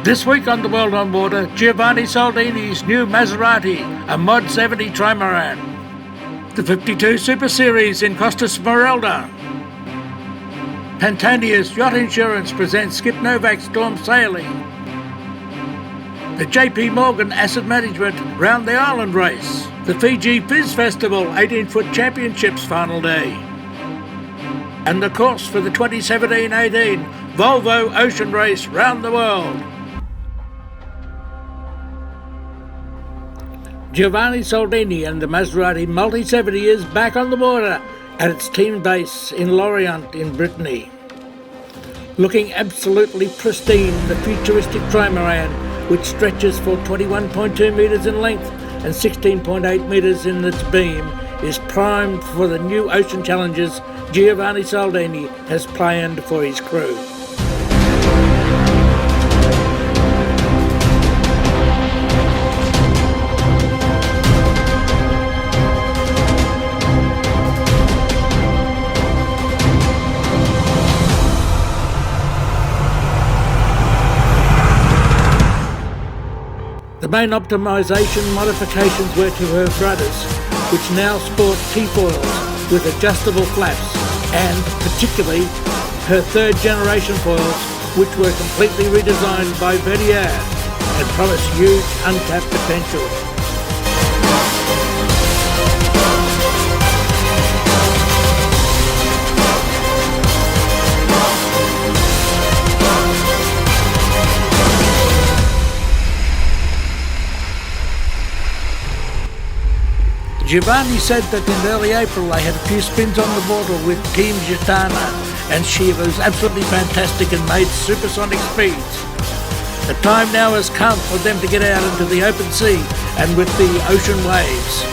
This week on the World on Water, Giovanni Soldini's new Maserati, a MOD70 Tri Maserati. The 52's Super Series in Costa Smerelda. Pantaenius Yacht Insurance presents Skip Novak Storm Sailing. The JP Morgan Asset Management Round the Island Race. The Fiji Fizz Festival 18-foot Championships final day. And the course for the 2017-18 Volvo Ocean Race round the world. Giovanni Soldini and the Maserati Multi-70 is back on the water at its team base in Lorient in Brittany. Looking absolutely pristine, the futuristic trimaran, which stretches for 21.2 metres in length and 16.8 metres in its beam, is primed for the new ocean challenges Giovanni Soldini has planned for his crew. The main optimisation modifications were to her rudders, which now sport T-foils with adjustable flaps, and particularly her third generation foils, which were completely redesigned by Verdier and promise huge untapped potential. Giovanni said that in early April they had a few spins on the water with Team Gitana, and she was absolutely fantastic and made supersonic speeds. The time now has come for them to get out into the open sea and with the ocean waves.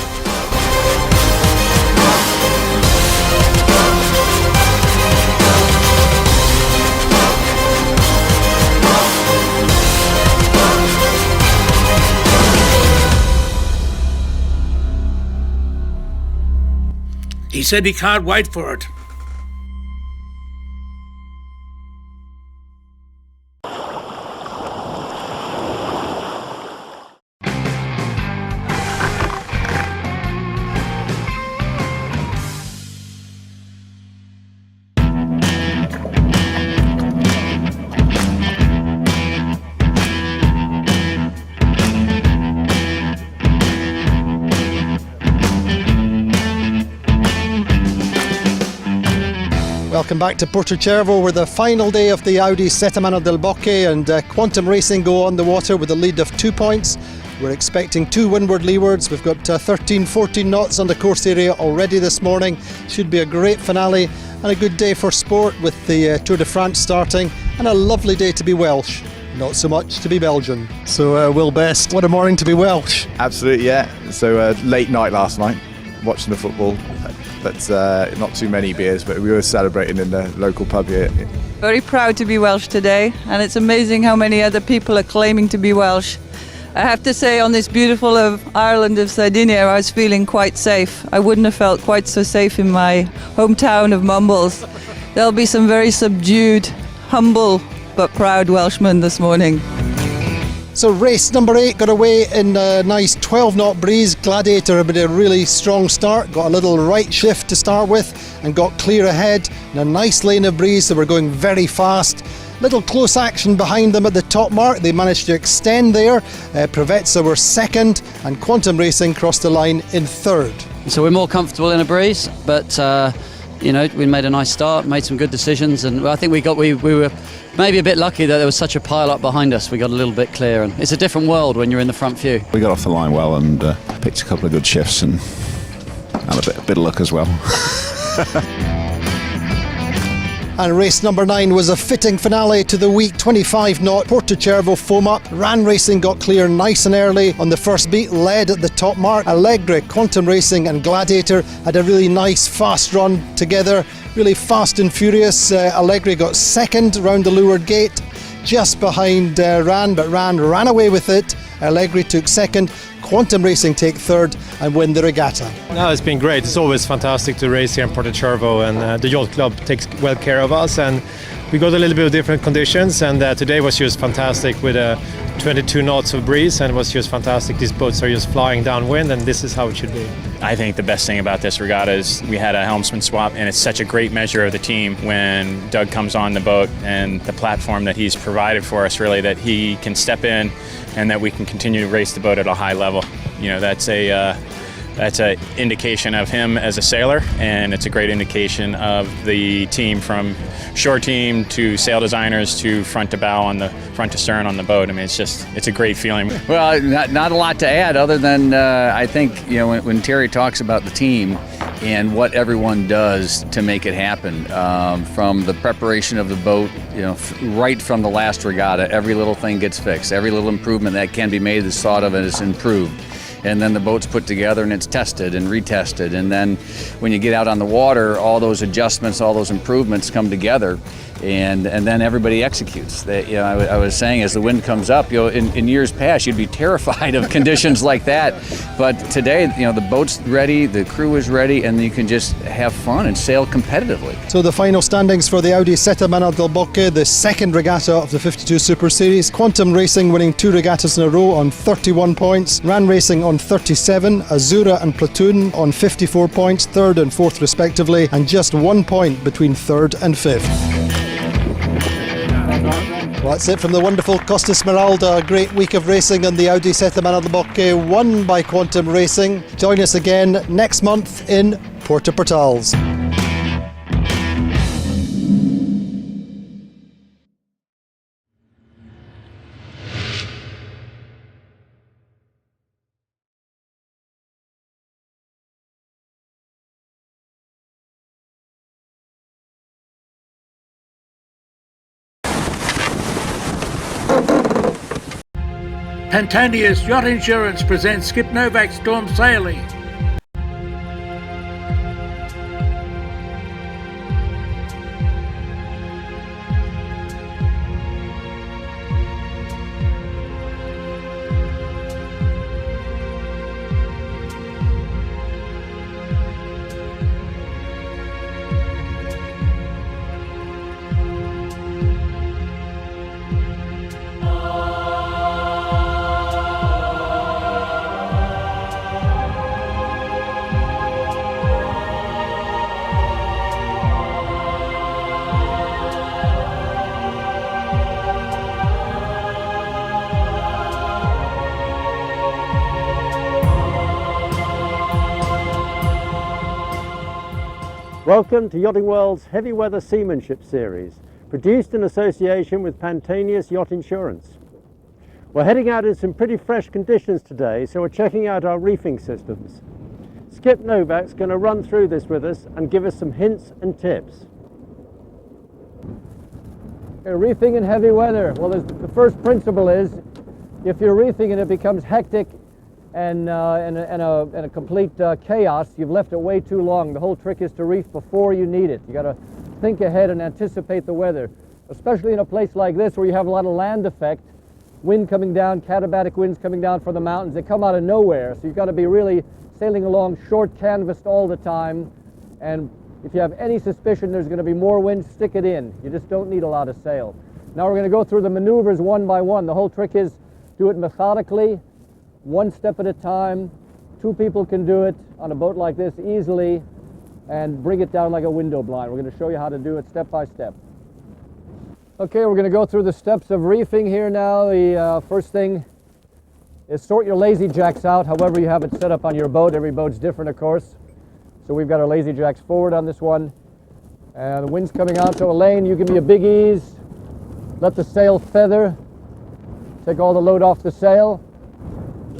He said he can't wait for it. Welcome back to Portocervo, where the final day of the Audi Settimana del Bocche and Quantum Racing go on the water with a lead of 2 points. We're expecting 2 windward-leewards. We've got 13-14 knots on the course area already this morning. Should be a great finale and a good day for sport with the Tour de France starting, and a lovely day to be Welsh. Not so much to be Belgian. So Will Best, what a morning to be Welsh. Absolutely, yeah. So late night last night, watching the football. But not too many beers, but we were celebrating in the local pub here. Very proud to be Welsh today, and it's amazing how many other people are claiming to be Welsh. I have to say, on this beautiful island of Sardinia, I was feeling quite safe. I wouldn't have felt quite so safe in my hometown of Mumbles. There'll be some very subdued, humble but proud Welshmen this morning. So race number 8 got away in a nice 12-knot breeze. Gladiator had a really strong start, got a little right shift to start with and got clear ahead in a nice lane of breeze, so we're going very fast. Little close action behind them at the top mark. They managed to extend there. Provezza were second and Quantum Racing crossed the line in third. So we're more comfortable in a breeze, but you know, we made a nice start, made some good decisions, and I think we were maybe a bit lucky that there was such a pile up behind us. We got a little bit clear, and it's a different world when you're in the front few. We got off the line well and picked a couple of good shifts and a bit of luck as well. And race number 9 was a fitting finale to the week. 25 knot Portocervo foam up. Ran Racing got clear nice and early on the first beat, led at the top mark. Allegri, Quantum Racing and Gladiator had a really nice fast run together, really fast and furious. Allegri got second round the leeward gate, just behind Ran, but ran away with it. Allegri took second. Quantum Racing take third and win the regatta. No, it's been great. It's always fantastic to race here in Portocervo, and the yacht club takes well care of us, and we got a little bit of different conditions, and today was just fantastic with 22 knots of breeze, and it was just fantastic. These boats are just flying downwind, and this is how it should be. I think the best thing about this regatta is we had a helmsman swap, and it's such a great measure of the team when Doug comes on the boat and the platform that he's provided for us, really, that he can step in and that we can continue to race the boat at a high level. You know, that's a indication of him as a sailor, and it's a great indication of the team, from shore team to sail designers to front to bow on the front to stern on the boat. I mean, it's a great feeling. Well, not a lot to add other than I think, you know, when Terry talks about the team and what everyone does to make it happen, from the preparation of the boat, you know, right from the last regatta, every little thing gets fixed. Every little improvement that can be made is thought of and is improved. And then the boat's put together and it's tested and retested. And then when you get out on the water, all those adjustments, all those improvements come together, and then everybody executes. You know, I was saying, as the wind comes up, you know, in years past, you'd be terrified of conditions like that. But today, you know, the boat's ready, the crew is ready, and you can just have fun and sail competitively. So the final standings for the Audi Settimana del Bocche, the second regatta of the 52 Super Series. Quantum Racing winning 2 regattas in a row on 31 points. Ran Racing on 37. Azura and Platoon on 54 points, 3rd and 4th respectively, and just 1 point between 3rd and 5th. Well, that's it from the wonderful Costa Smerelda. A great week of racing on the Audi Settimana del Bocche, won by Quantum Racing. Join us again next month in Porto Portals. Pantaenius Yacht Insurance presents Skip Novak Storm Sailing. Welcome to Yachting World's Heavy Weather Seamanship Series, produced in association with Pantaenius Yacht Insurance. We're heading out in some pretty fresh conditions today, so we're checking out our reefing systems. Skip Novak's going to run through this with us and give us some hints and tips. Reefing in heavy weather. Well, the first principle is, if you're reefing and it becomes hectic and a complete chaos, you've left it way too long. The whole trick is to reef before you need it. You got to think ahead and anticipate the weather, especially in a place like this where you have a lot of land effect, wind coming down, katabatic winds coming down from the mountains. They come out of nowhere, so you've got to be really sailing along short canvassed all the time, and if you have any suspicion there's going to be more wind, stick it in. You just don't need a lot of sail. Now we're going to go through the maneuvers one by one. The whole trick is do it methodically, one step at a time. 2 people can do it on a boat like this easily, and bring it down like a window blind. We're going to show you how to do it step by step. Okay, we're going to go through the steps of reefing here now. The first thing is sort your lazy jacks out, however you have it set up on your boat. Every boat's different, of course. So we've got our lazy jacks forward on this one. And the wind's coming out, so Elaine, you give me a big ease. Let the sail feather. Take all the load off the sail.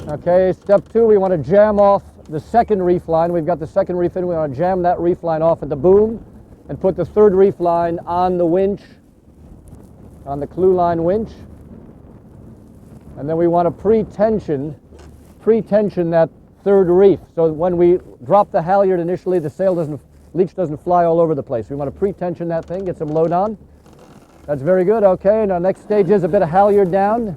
Okay, step 2, we want to jam off the second reef line. We've got the second reef in, we want to jam that reef line off at the boom. and put the third reef line on the winch, on the clue line winch. And then we want to pre-tension that third reef, so when we drop the halyard initially, the leech doesn't fly all over the place. We want to pre-tension that thing, get some load on. That's very good. Okay, now next stage is a bit of halyard down.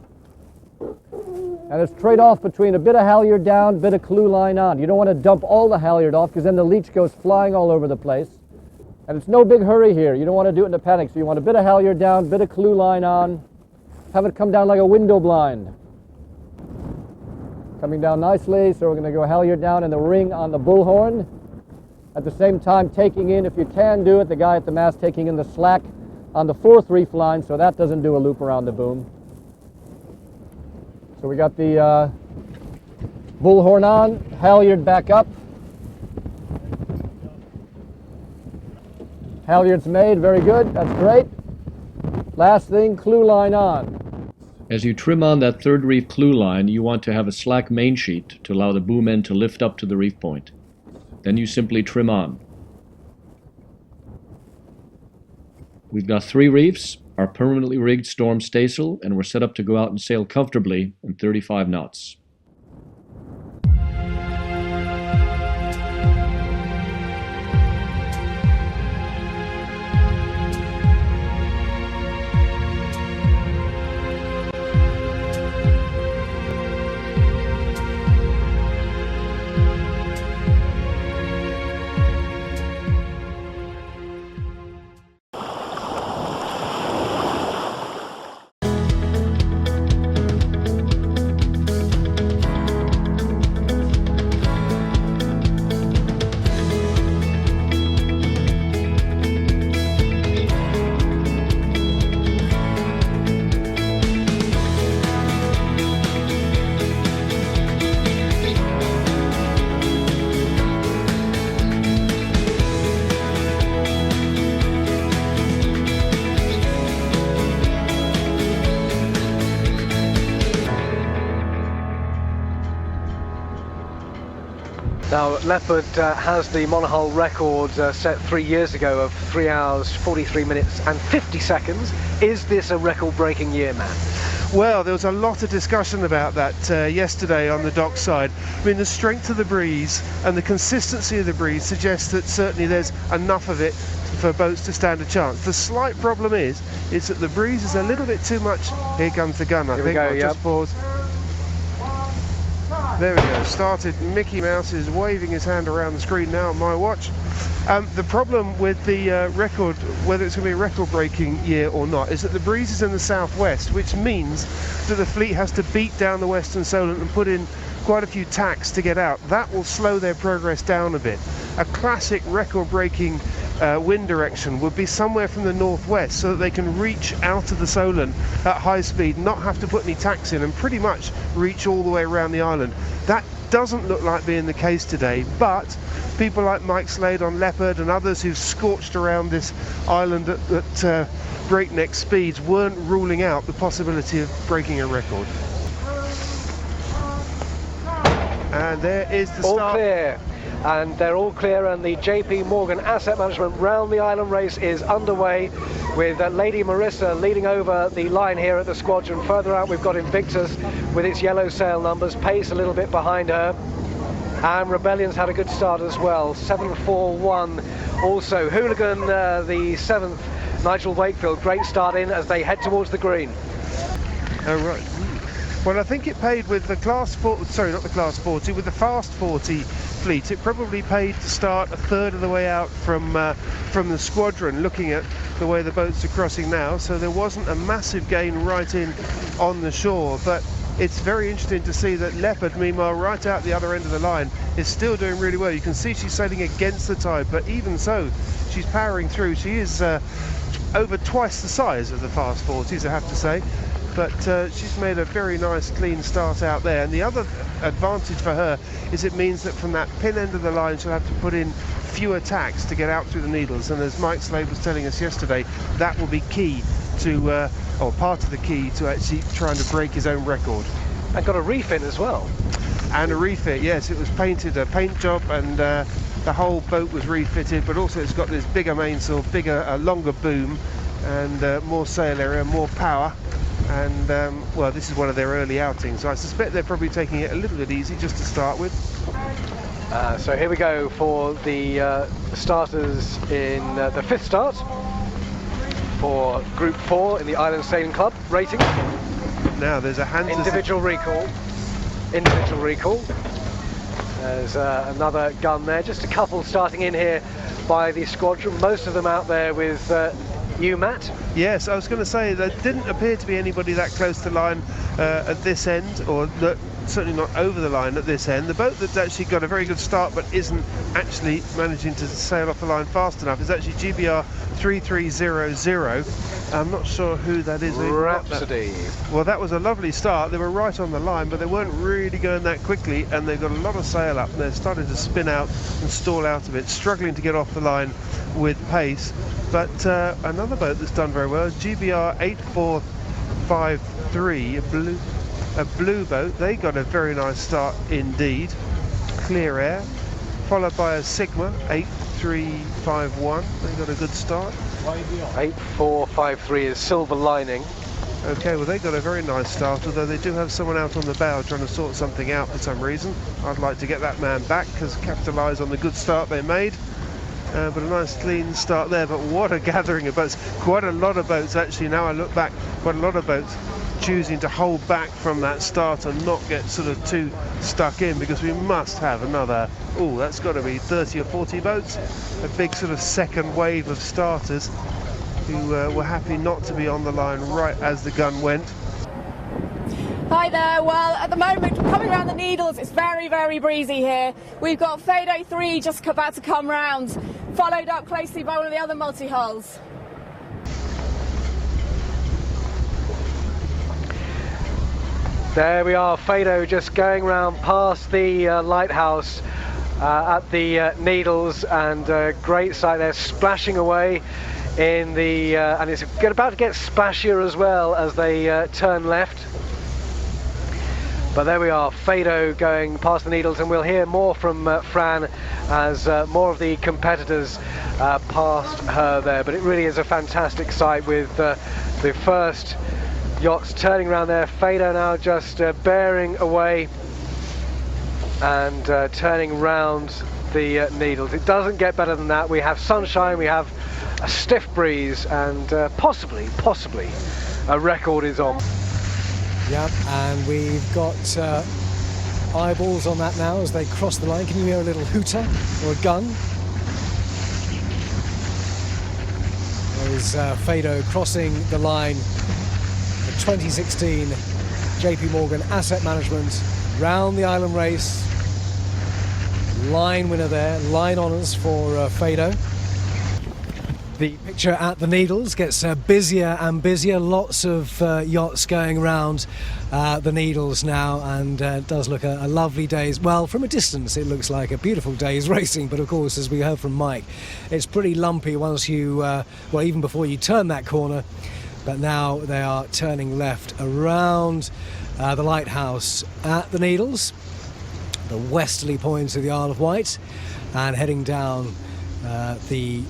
And it's trade-off between a bit of halyard down, bit of clue line on. You don't want to dump all the halyard off because then the leech goes flying all over the place. And it's no big hurry here. You don't want to do it in a panic. So you want a bit of halyard down, bit of clue line on. Have it come down like a window blind. Coming down nicely, so we're going to go halyard down in the ring on the bullhorn. At the same time taking in, if you can do it, the guy at the mast taking in the slack on the fourth reef line so that doesn't do a loop around the boom. So we got the bullhorn on, halyard back up. Halyard's made, very good, that's great. Last thing, clue line on. As you trim on that third reef clue line, you want to have a slack main sheet to allow the boom end to lift up to the reef point. Then you simply trim on. We've got 3 reefs, our permanently rigged storm staysail, and we're set up to go out and sail comfortably in 35 knots. Now, Leopard has the monohull record set 3 years ago of 3 hours, 43 minutes and 50 seconds. Is this a record-breaking year, man? Well, there was a lot of discussion about that yesterday on the dockside. I mean, the strength of the breeze and the consistency of the breeze suggests that certainly there's enough of it for boats to stand a chance. The slight problem is that the breeze is a little bit too much. Here comes the gun, I think. I'll just pause. There we go, started. Mickey Mouse is waving his hand around the screen now on my watch. The problem with the record, whether it's going to be a record-breaking year or not, is that the breeze is in the southwest, which means that the fleet has to beat down the western Solent and put in quite a few tacks to get out. That will slow their progress down a bit. A classic record-breaking wind direction would be somewhere from the northwest so that they can reach out of the Solent at high speed, not have to put any tacks in, and pretty much reach all the way around the island. That doesn't look like being the case today, but people like Mike Slade on Leopard and others who've scorched around this island at breakneck speeds weren't ruling out the possibility of breaking a record. And there is the start. All clear. And they're all clear, and the JP Morgan Asset Management Round the Island race is underway with Lady Marissa leading over the line here at the squadron. Further out we've got Invictus with its yellow sail numbers, Pace a little bit behind her, and Rebellion's had a good start as well, 741 also. Hooligan, the 7th, Nigel Wakefield, great start in as they head towards the green. Oh right. Well, I think it paid with the class 40, sorry, not the class 40, with the fast 40 fleet. It probably paid to start a third of the way out from the squadron, looking at the way the boats are crossing now. So there wasn't a massive gain right in on the shore, but it's very interesting to see that Leopard, meanwhile, right out the other end of the line, is still doing really well. You can see she's sailing against the tide, but even so, she's powering through. She is over twice the size of the fast 40s, I have to say. But she's made a very nice clean start out there, and the other advantage for her is it means that from that pin end of the line she'll have to put in fewer tacks to get out through the needles, and as Mike Slade was telling us yesterday, that will be key to, or part of the key to actually trying to break his own record. And got a reef in as well. And a refit, yes, it was painted, a paint job, and the whole boat was refitted, but also it's got this bigger mainsail, longer boom, and more sail area, more power. And well, this is one of their early outings, so I suspect they're probably taking it a little bit easy just to start with. So here we go for the starters in the fifth start for Group 4 in the Island Sailing Club rating. Now there's a hand individual recall. There's another gun there, just a couple starting in here by the squadron, most of them out there with you, Matt. Yes, I was going to say there didn't appear to be anybody that close to line at this end, or certainly not over the line at this end. The boat that's actually got a very good start but isn't actually managing to sail off the line fast enough is actually GBR 3300. I'm not sure who that is. Rhapsody. Well, that was a lovely start. They were right on the line, but they weren't really going that quickly, and they've got a lot of sail up, and they're starting to spin out and stall out of it, struggling to get off the line with pace. But another boat that's done very well is GBR 8453, a blue boat. They got a very nice start indeed. Clear air, followed by a Sigma 8351. They got a good start. 8453 is Silver Lining. Okay, well they got a very nice start, although they do have someone out on the bow trying to sort something out for some reason. I'd like to get that man back because capitalise on the good start they made. But a nice clean start there, but what a gathering of boats. Quite a lot of boats actually, now I look back, quite a lot of boats choosing to hold back from that start and not get sort of too stuck in, because we must have another, that's got to be 30 or 40 boats, a big sort of second wave of starters who were happy not to be on the line right as the gun went. Hi there, well at the moment coming around the Needles it's very, very breezy here. We've got Fado 3 just about to come round, followed up closely by one of the other multi-hulls. There we are, Fado just going round past the lighthouse at the Needles, and great sight there, splashing away in the and it's about to get splashier as well as they turn left. But there we are, Fado going past the Needles, and we'll hear more from Fran as more of the competitors past her there. But it really is a fantastic sight with the first yachts turning around there. Fado now just bearing away and turning round the Needles. It doesn't get better than that. We have sunshine, we have a stiff breeze, and possibly a record is on. Yeah, and we've got eyeballs on that now as they cross the line. Can you hear a little hooter or a gun? There's Fado crossing the line. The 2016 JP Morgan Asset Management round the island race. Line winner there, line honours for Fado. The picture at the Needles gets busier and busier. Lots of yachts going around the Needles now, and it does look a lovely day's. Well, from a distance it looks like a beautiful day's racing, but of course, as we heard from Mike, it's pretty lumpy once you, well, even before you turn that corner. But now they are turning left around the lighthouse at the Needles, the westerly point of the Isle of Wight, and heading down the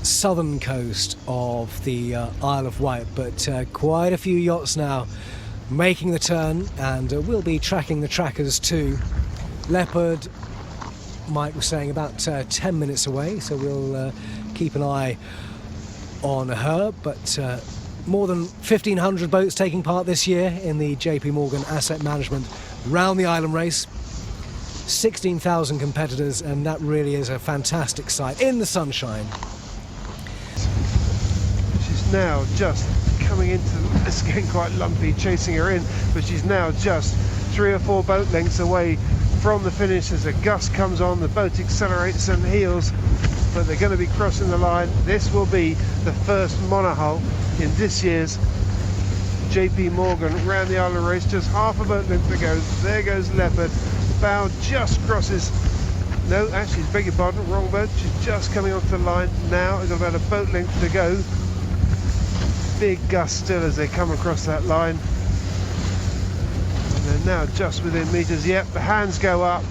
southern coast of the Isle of Wight. But quite a few yachts now making the turn, and we'll be tracking the trackers too. Leopard, Mike was saying, about 10 minutes away, so we'll keep an eye on her. But more than 1,500 boats taking part this year in the JP Morgan Asset Management Round the Island Race. 16,000 competitors, and that really is a fantastic sight in the sunshine. She's now just coming into, it's getting quite lumpy chasing her in, but she's now just 3 or 4 boat lengths away from the finish. As a gust comes on, the boat accelerates and heels, but they're going to be crossing the line. This will be the first monohull in this year's JP Morgan Round the Island Race. Just half a boat length to go. There goes Leopard. Bow just crosses. No, actually, beg your pardon, wrong boat. She's just coming onto the line now. It's got about a boat length to go. Big gust still as they come across that line. And then now just within meters. Yep, the hands go up,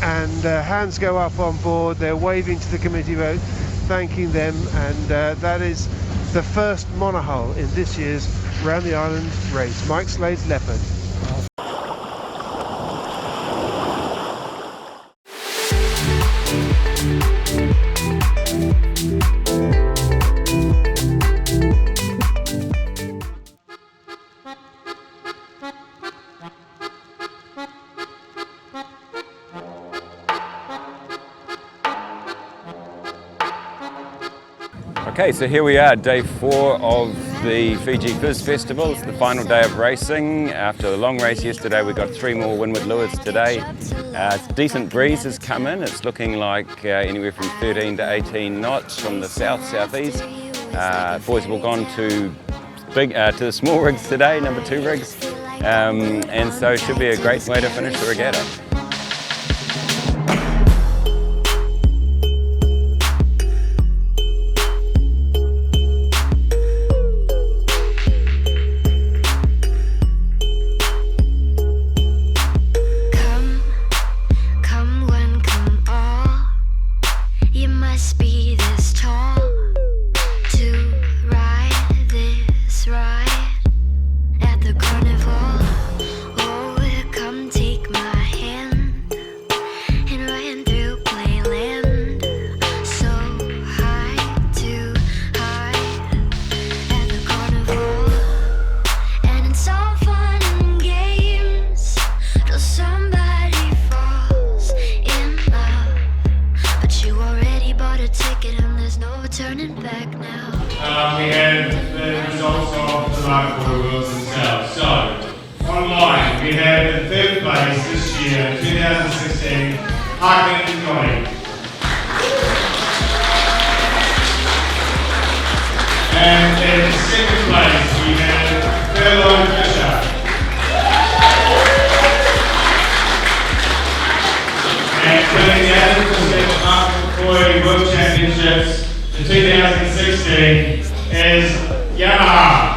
and hands go up on board. They're waving to the committee vote, thanking them, and that is the first monohull in this year's Round the Island race. Mike Slade's Leopard. Okay, so here we are, day 4 of the Fiji Fizz Festival. It's the final day of racing. After a long race yesterday, we got 3 more windward lures today. Decent breeze has come in. It's looking like anywhere from 13 to 18 knots from the south-southeast. Boys have all gone to the small rigs today, number 2 rigs, and so it should be a great way to finish the regatta. We have the results of the local rules themselves. So, online, we have in 3rd place this year, 2016, Harkin and Johnny. And in 2nd place, we have Furlong Fisher. And winning the 100% Harkin World Championships in 2016 is Yamaha.